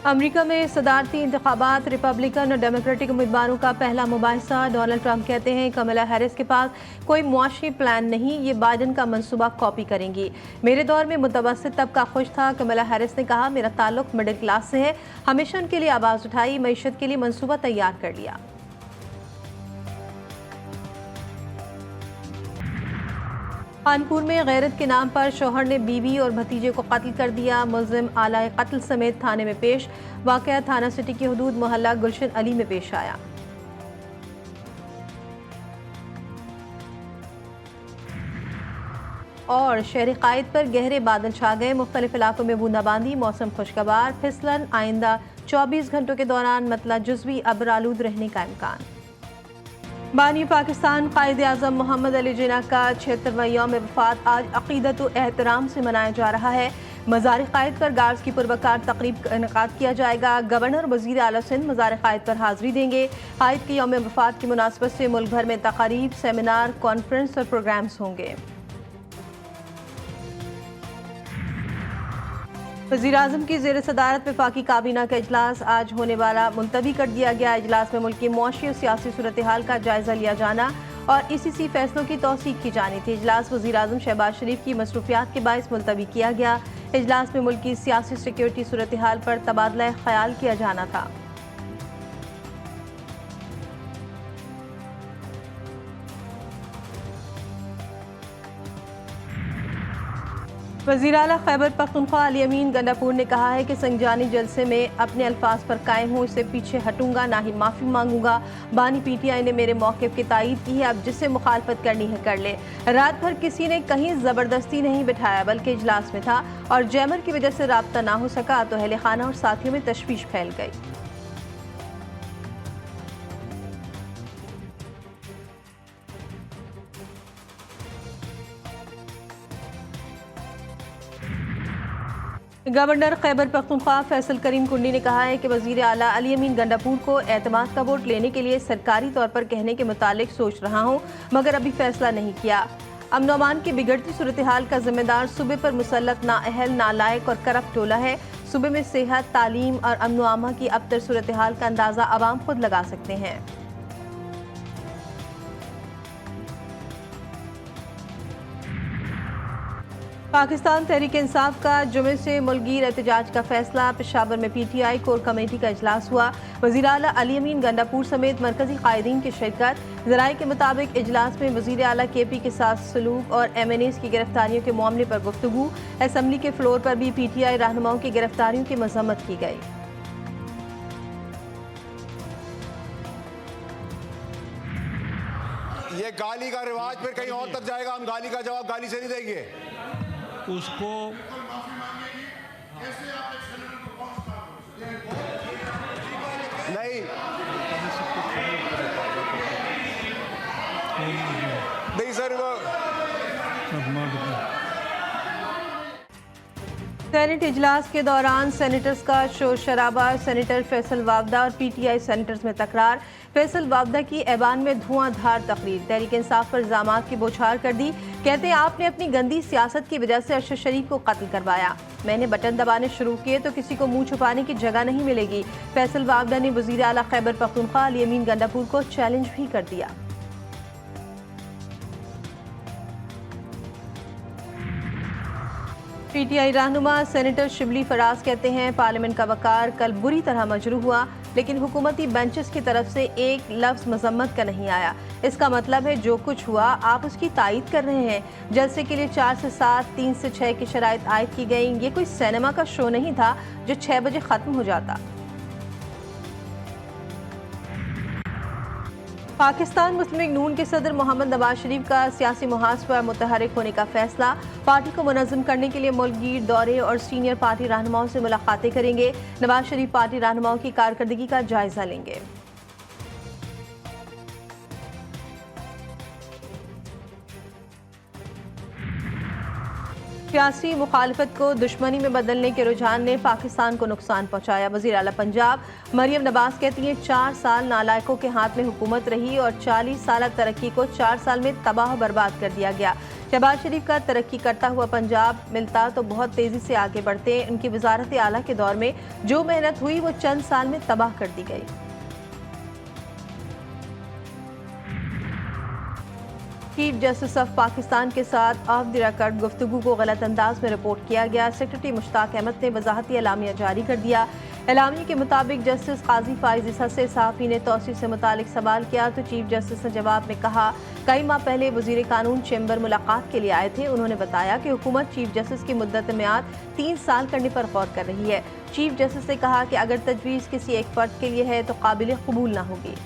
America में सदारती इंतखाबात, Republican और डेमोक्रेटिक उम्मीदवारों का पहला मुबाहिसा। डोनाल्ड ट्रंप कहते हैं कमला हैरिस के पास कोई मुआशी प्लान नहीं, ये बाइडन का मंसूबा कॉपी करेंगी। मेरे दौर में मुतवस्सित तबका खुश था। कमला हैरिस ने कहा, मेरा ताल्लुक मिडिल क्लास से है, हमेशा उनके लिए आवाज़ उठाई, मईशत के लिए मंसूबा तैयार कर लिया। कानपुर में गैरत के नाम पर शौहर ने बीवी और भतीजे को कत्ल कर दिया। मुल्जिम आला कत्ल समेत थाने में पेश। वाक़या थाना सिटी की हदूद मोहल्ला गुलशन अली में पेश आया। और शहरी कायद पर गहरे बादल छा गए। मुख्तलिफ इलाकों में बूंदाबांदी, मौसम खुशगवार। फिसलन आइंदा 24 घंटों के दौरान मतला जुज़वी अब्रालूद रहने का इम्कान। बानी पाकिस्तान कायद आज़म मोहम्मद अली जिन्ना का 76वां यौम वफ़ात आज अक़ीदत व एहतराम से मनाया जा रहा है। मज़ार कायद पर गार्ड्स की पुरवकार तक़रीब का इनेकाद किया जाएगा। गवर्नर वज़ीर आला सिंध मज़ार कायद पर हाज़िरी देंगे। कायद के यौम वफ़ात की मुनासबत से मुल्क भर में तक़ारीब, सेमिनार, कॉन्फ्रेंस और प्रोग्राम्स होंगे। वज़ीर आज़म की ज़ेर सदारत वफ़ाकी काबीना का इजलास आज होने वाला मुलतवी कर दिया गया। इजलास में मुल्क की मुआशी और सियासी सूरत हाल का जायज़ा लिया जाना और ICC फैसलों की तौसीक की जानी थी। इजलास वज़ीर आज़म शहबाज शरीफ की मसरूफियात के बाइस मुलतवी किया गया। इजलास में मुल्क की सियासी सिक्योरिटी सूरत हाल पर तबादला ख्याल किया जाना था। वज़ीर आला खैबर पख्तूनख्वा अली अमीन गंडापुर ने कहा है कि संजानी जलसे में अपने अल्फाज पर कायम हूँ, इससे पीछे हटूंगा ना ही माफ़ी मांगूंगा। बानी PTI ने मेरे मौक़िफ़ की तायीद की है, अब जिससे मुखालफत करनी है कर ले। रात भर किसी ने कहीं ज़बरदस्ती नहीं बिठाया, बल्कि इजलास में था और जैमर की वजह से राब्ता ना हो सका तो अहले खाना और साथियों में तशवीश फैल गई। गवर्नर खैबर पख्तूनख्वा फैसल करीम कुंडी ने कहा है कि वज़ीर आला अली अमीन गंडापुर को एतमाद का वोट लेने के लिए सरकारी तौर पर कहने के मुतालिक सोच रहा हूँ, मगर अभी फैसला नहीं किया। अमन अमान की बिगड़ती सूरत हाल का जिम्मेदार सूबे पर मुसल्लत नाअहल, नालायक और करप्ट टोला है। सूबे में सेहत, तालीम और अमन आमा की अबतर सूरत हाल का अंदाज़ा आवाम खुद लगा सकते हैं। पाकिस्तान तहरीक इंसाफ का जुमे से मुल्कगीर एहतजाज का फैसला। पेशावर में PTI कोर कमेटी का इजलास हुआ। वज़ीर आला अली अमीन गंडापुर समेत मरकजी कायदीन की शिरकत। ज़राए के मुताबिक इजलास में वज़ीर आला KP के साथ सलूक और MNAs की गिरफ्तारियों के मामले पर गुफ्तगू। असम्बली के फ्लोर पर भी PTI रहनुमाओं की गिरफ्तारियों की मज़म्मत की गई। ये गाली का रिवाज फिर कहीं और तक जाएगा। हम गाली का जवाब गाली से नहीं देंगे। उसको नहीं सर, सेनेट इजलास के दौरान सेनेटर्स का शोर शराबा। सेनेटर फैसल वावदा और PTI सेनेटर्स में तकरार। फैसल वावदा की ऐवान में धुआंधार तकरीर। तहरीक इंसाफ पर इल्जामात की बौछार कर दी। कहते हैं आपने अपनी गंदी सियासत की वजह से अरशद शरीफ को कत्ल करवाया। मैंने बटन दबाने शुरू किए तो किसी को मुंह छुपाने की जगह नहीं मिलेगी। फैसल वावदा ने वज़ीर आला खैबर पख्तूनख्वा अली अमीन गंडापुर को चैलेंज भी कर दिया। PTI रहनुमा सेनेटर शिबली फराज कहते हैं पार्लियामेंट का वकार कल बुरी तरह मजरूह हुआ, लेकिन हुकूमती बेंचेस की तरफ से एक लफ्ज़ मजम्मत का नहीं आया। इसका मतलब है जो कुछ हुआ आप उसकी तायीद कर रहे हैं। जलसे के लिए 4 से 7, 3 से 6 की शराइत आयद की गई। ये कोई सिनेमा का शो नहीं था जो 6 बजे ख़त्म हो जाता। पाकिस्तान मुस्लिम लीग नून के सदर मोहम्मद नवाज शरीफ का सियासी मुहाज पर मुतहरिक होने का फैसला। पार्टी को मुनज़्ज़म करने के लिए मुल्कगीर दौरे और सीनियर पार्टी रहनुमाओं से मुलाकातें करेंगे। नवाज शरीफ पार्टी रहनुमाओं की कारकर्दगी का जायजा लेंगे। सियासी मुखालफत को दुश्मनी में बदलने के रुझान ने पाकिस्तान को नुकसान पहुंचाया। वज़ीर आला पंजाब मरियम नवाज कहती हैं 4 साल नालायकों के हाथ में हुकूमत रही और 40 साल तरक्की को 4 साल में तबाह बर्बाद कर दिया गया। शहबाज शरीफ का तरक्की करता हुआ पंजाब मिलता तो बहुत तेजी से आगे बढ़ते। उनकी वजारत आला के दौर में जो मेहनत हुई वो चंद साल में तबाह कर दी गई। चीफ जस्टिस ऑफ पाकिस्तान के साथ ऑफ द रिकॉर्ड गुफ्तगू को गलत अंदाज में रिपोर्ट किया गया। सेक्रेटरी मुश्ताक अहमद ने वजाहती एलामिया जारी कर दिया। एलामिया के मुताबिक जस्टिस काजी फाइज ईसा से सहाफ़ी ने तौसीर से मुतालिक सवाल किया तो चीफ जस्टिस ने जवाब में कहा, कई माह पहले वजीर कानून चैम्बर मुलाकात के लिए आए थे। उन्होंने बताया कि हुकूमत चीफ जस्टिस की मुद्दत मियाद 3 साल करने पर गौर कर रही है। चीफ जस्टिस ने कहा कि अगर तजवीज़ किसी एक फर्द के लिए है तो काबिल कबूल न होगी।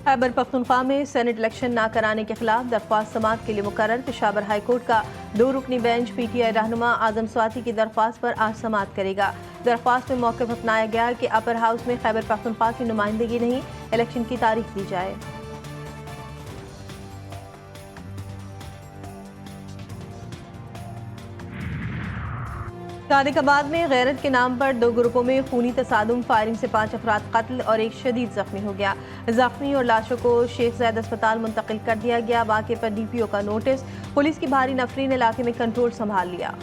खैबर पख्तूनख्वा में सेनेट इलेक्शन न कराने के खिलाफ दरख्वास्त समाअत के लिए मुकर्रर पेशावर हाईकोर्ट का 2 रुकनी बेंच PTI रहनुमा आजम स्वाति की दरख्वास्त पर आज समाअत करेगा। दरख्वास्त में मौक़िफ़ अपनाया गया कि अपर हाउस में खैबर पख्तूनख्वा की नुमाइंदगी नहीं, इलेक्शन की तारीख दी जाए। सादिकाबाद में गैरत के नाम पर 2 ग्रुपों में खूनी तसादुम, फायरिंग से 5 अफराद कत्ल और 1 शदीद जख्मी हो गया। जख्मी और लाशों को शेख ज़ैद अस्पताल मुंतकिल कर दिया गया। वाक़े पर DPO का नोटिस। पुलिस की भारी नफरी ने इलाके में कंट्रोल संभाल लिया।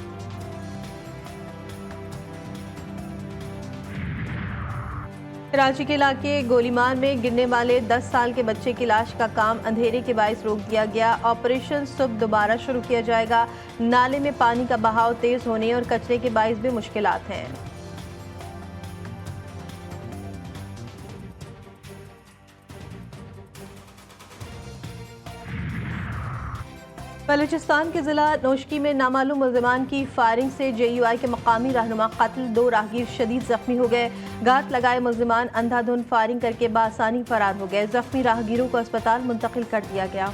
कराची के इलाके गोलीमार में गिरने वाले 10 साल के बच्चे की लाश का काम अंधेरे के बायस रोक दिया गया। ऑपरेशन सुबह दोबारा शुरू किया जाएगा। नाले में पानी का बहाव तेज होने और कचरे के बायस भी मुश्किलात हैं। बलूचिस्तान के जिला नौशकी में नामालूम मुल्ज़िमान की फायरिंग से JUI के मकामी रहनुमा कत्ल, 2 राहगीर शदीद जख्मी हो गए। घात लगाए मुल्ज़िमान अंधाधुंध फायरिंग करके बासानी फरार हो गए। जख्मी राहगीरों को अस्पताल मुंतकिल कर दिया गया।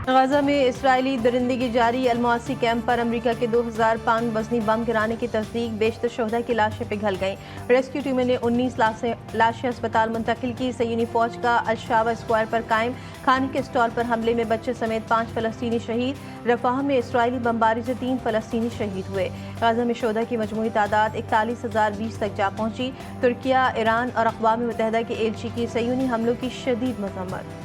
गाजा में इसराइली दरिंदगी जारी। अलमवासी कैंप पर अमेरिका के 2000 पाउंड वजनी बम गिराने की तस्दीक। बेशतर शोहदा की लाशें पिघल गईं। रेस्क्यू टीमें ने 19 लाशें अस्पताल मुंतकिल की। सयूनी फौज का अल-शावा स्क्वायर पर कायम खाने के स्टॉल पर हमले में बच्चे समेत 5 फ़लस्तीनी शहीद। रफाह में इसराइली बमबारी से 3 फ़लस्तीनी शहीद हुए। गाजा में शोहदा की मजमूई तादाद 41,020 तक जा पहुंची। तुर्किया, ईरान और अक़वाम मुत्तहिदा के एलची की सयूनी हमलों की शदीद मज़म्मत।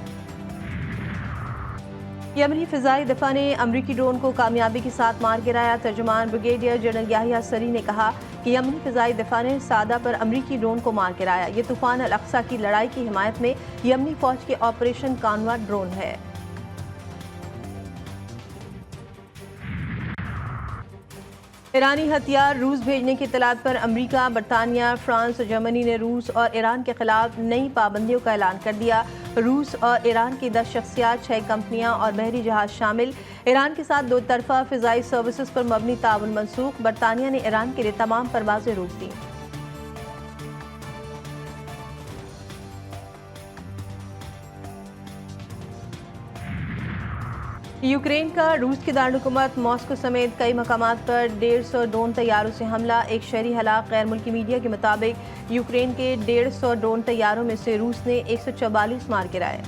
यमनी फ़िज़ाई दफ़ा ने अमरीकी ड्रोन को कामयाबी के साथ मार गिराया। तर्जुमान ब्रिगेडियर जनरल याहिया सरी ने कहा कि यमनी फ़िज़ाई दफ़ा ने सादा पर अमरीकी ड्रोन को मार गिराया। ये तूफ़ान अल-अक़सा की लड़ाई की हिमायत में यमनी फ़ौज के ऑपरेशन कानवा ड्रोन है। ईरानी हथियार रूस भेजने की इत्तलात पर अमरीका, बरतानिया, फ्रांस और जर्मनी ने रूस और ईरान के खिलाफ नई पाबंदियों का ऐलान कर दिया। रूस और ईरान की 10 शख्सियात, 6 कंपनियां और बहरी जहाज शामिल। ईरान के साथ 2 तरफा फ़िज़ाई सर्विसेज पर मबनी ताउन मनसूख। बरतानिया ने ईरान के लिए तमाम परवाजें रोक दी। यूक्रेन का रूस की दारकूमत मॉस्को समेत कई मकामात पर 150 ड्रोन तैयारों से हमला। एक शहरी हलाक। गैर मुल्की मीडिया के मुताबिक यूक्रेन के 150 ड्रोन तैयारों में से रूस ने 144 मार गिराए।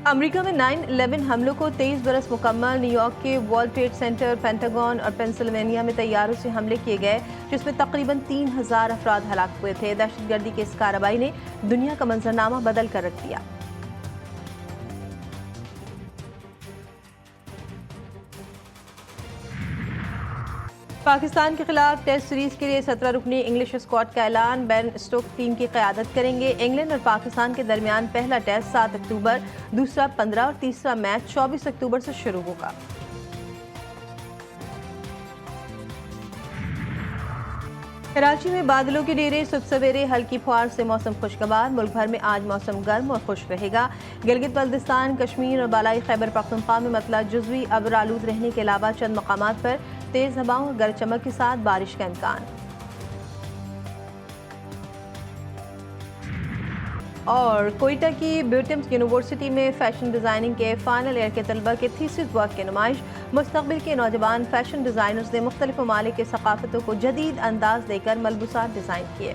अमेरिका में 9/11 हमलों को 23 बरस मुकम्मल। न्यूयॉर्क के वर्ल्ड ट्रेड सेंटर, पेंटागन और पेंसिल्वेनिया में तैयारों से हमले किए गए, जिसमें तकरीबन 3000 अफराद हलाक हुए थे। दहशतगर्दी की इस कार्रवाई ने दुनिया का मंजरनामा बदल कर रख दिया। पाकिस्तान के खिलाफ टेस्ट सीरीज के लिए 17 रुकनी इंग्लिश स्क्वाड का ऐलान। बेन स्टोक्स टीम की क़यादत करेंगे। इंग्लैंड और पाकिस्तान के दरमियान पहला टेस्ट 7 अक्टूबर, दूसरा 15 और तीसरा मैच 24 अक्टूबर से शुरू होगा। कराची में बादलों के डेरे। सुबह सवेरे हल्की फुहार से मौसम खुशगवार। मुल्क भर में आज मौसम गर्म और खुश रहेगा। गिलगित बल्तिस्तान, कश्मीर और बालाई खैबर पख्तूनख्वा में मतला जुज़वी अब्र आलूद रहने के अलावा चंद मकामात पर तेज हवाओं और गरज चमक के साथ बारिश का इम्कान। और कोयटा की ब्यूटिम्स यूनिवर्सिटी में फैशन डिज़ाइनिंग के फाइनल ईयर के तलबा के थीसिस वर्क की नुमाइश। मुस्तकबिल के नौजवान फैशन डिज़ाइनर्स ने मुख्तलिफ ममालिक की सकाफतों को जदीद अंदाज देकर मलबूसात डिज़ाइन किए।